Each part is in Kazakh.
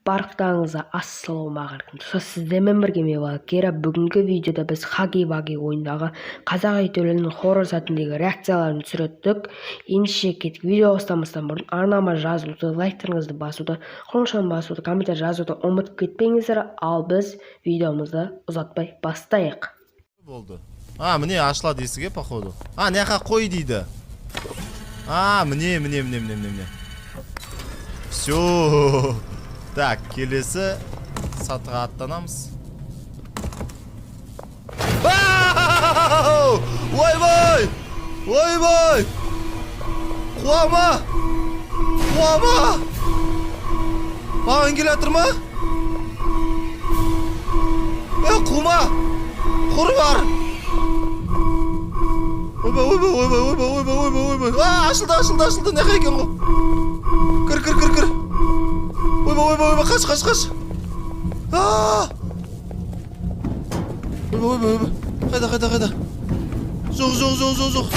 Барлықтарыңызға ассалаумағалейкум. Сіздермен бірге мен Валкира. Бүгінгі видеода біз Хаги-Ваги ойындағы қазақ айтөлінің хоррор сәтіндегі реакцияларын түсірдік. Ендеше кеттік. Видео бастамастан бұрын арнама жазуды, лайктарыңызды басуды, қоңырауын басуды, комментарий жазуды ұмытып кетпеңіздер. Ал біз видеомызды ұзатпай бастайық. Болды. Міне ашылады есіге походу. Неқа қой дейді. Міне. Все. Так, келесі сатыға аттанамыз. Ойбай! Қуама! Маған келатыр ма? Қума! Құр бар! Ойбай! Ашылды, неқа екен ғой? Кір. Ойбай, қаш. Ойбай. Қайда? Жоқ.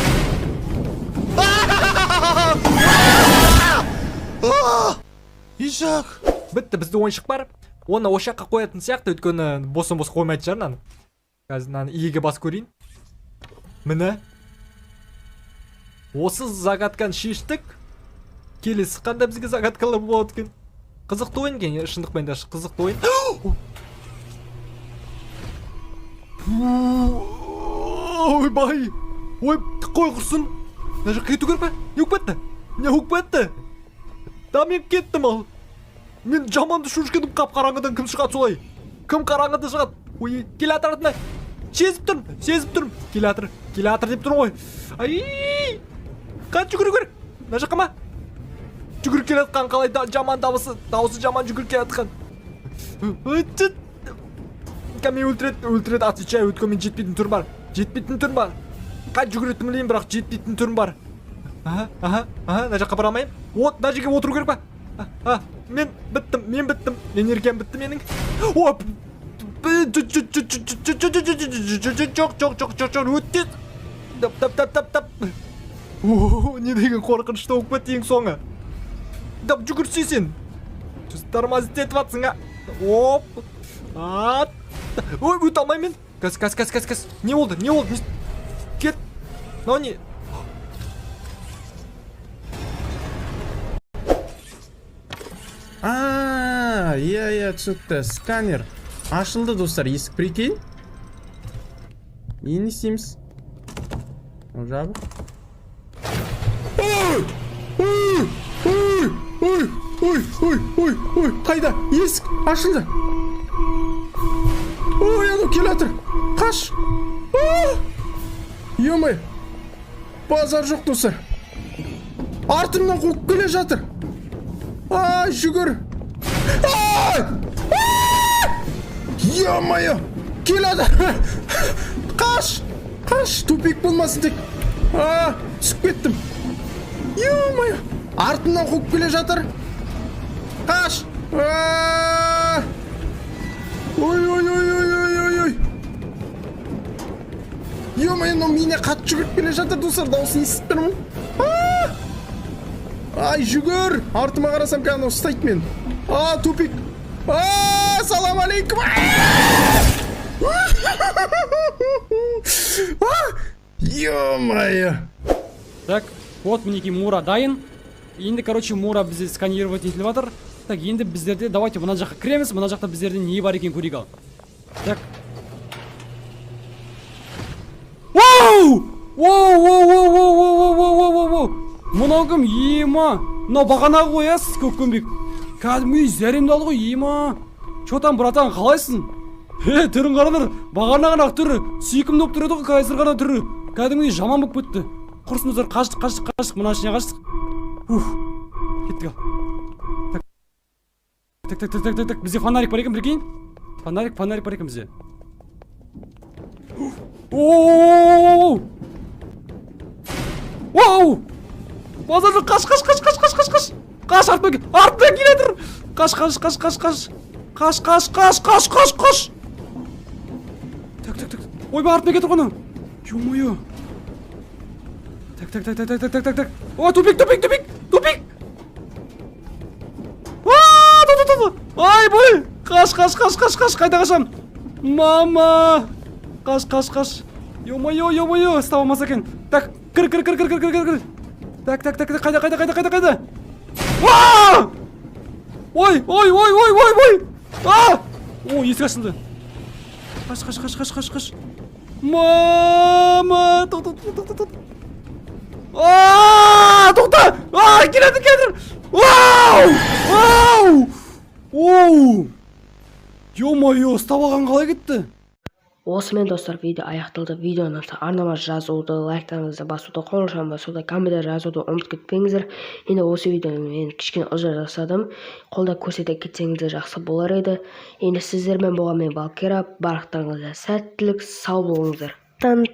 Ишак. Бітті, бізде ойыншық бар. Оны ошаққа қоятын сияқты, өйткені бос қоймайды жарнан. Қазір наны иеге бас көрейін. Міне. Осы загадканы шештік. Келесі қандай бізге загадкалар болады екен. Қызықты ойын екен, шындықпен де қызықты ойын. Ойбай! Ой, қой құрсын. Мына жаққа кету керек па? Не өкпетті? Да мен кеттім ал. Мен жаманды шүршкедім, қап қараңғыдан кім шығады солай? Кім қараңғыда шығады? Ой, келатыр атына. Сезіп тұрмын. Келатыр деп тұрмын ғой. Ай! Қан жүгіру керек. Мына жаққа ма? Жүгіріп келатқан қалай жаман дауысы жаман жүгіріп келатқан. Мен өлтіреді, отвечаю, өйткені мен жетпейтін түрім бар. Қан жүгіретім білейін, бірақ жетпейтін түрім бар. Мына жаққа бара алмайым. Мына жерге отыру керек па? Мен біттім. Энергиям бітті менің. Жоқ. Өтті. Тап. Не деген қорқынышты болып кетті ең соңы. Дап жүгірсей сен. Тормозить етіп атсың, Оп. Ой, өте алмайым мен. Кәс. Не болды? Кет. Мынау не? Иә, түсікті. Сканер. Ашылды, достар. Есік прикинь. Не істейміз? Жабық. Ой, қайда? Есік ашылды. Ой, анау келатыр. Қаш. Емай. Базар жоқ, достар. Артымнан қуып келе жатыр. Жүгір. Емай. Келеді. Қаш. Тупик болмасын тек. Түсіп кеттім. Емай. Артымнан қуып келе жатыр. Қаш. Ой. Емай, но мене қатты жүгіріп келе жатыр, достар. Дауысын естіп тұрмын. Жүгір. Артыма қарасам кәне ұстайды мен. Тупик. Салам алейкум. Ё-моё. Так, вот мінекей Мура дайын. Енді, Мура бізде сканировать етіліп жатыр. Так, енді біздерде, давайте мына жаққа кіреміз. Мына жақта біздерде не бар екен көрейік ал. Так. Воу! Мынау кім? Ема. Мынау бағана қоясыз, көккенбек. Кәдімгі зәремді алды ғой, ема. Чо там, братан, қалайсың? Түрін қараныр. Бағана ғана түрі. Сүйкімді болып тұрады ғой, қазір ғана түрі. Кәдімгі жаман болып кетті. Құрсыңыздар, қаштық. Мына ішіне қаштық. Кеттік ал. Так. Бізде фонарик бар екен, білгейін? Фонарик бар екен бізде. Оу! Базарды қаш! Қаш, артына келедір! Қаш! Так. Ойбай, артына кетір қоны! Ё-моё! Так. О, тупик! Ойбой! Қаш, қайда қашам? Мама! Қаш. Ё-моё, ұстап алмаса екен. Так, кір. Так, қайда? Ой! Ой, есік ашылды. Қаш. Мама! Тоқта! Келеді! Оу! Ё-моё, ұстап алған қалай кетті? Осымен достар, видео аяқталды. Видеоны ұнаса арнама жазуды, лайктарыңызды басуды, қоңырауын басуды, комментар жазуды ұмытып кетпеңіздер. Енді осы видеоны мен кішкене ұзақ жасадым. Қолда көрсете кетсеңіздер жақсы болар еді. Енді сіздермен болған мен Valkyria. Барлықтарыңызға сәттілік, сау болыңыздар. Тан.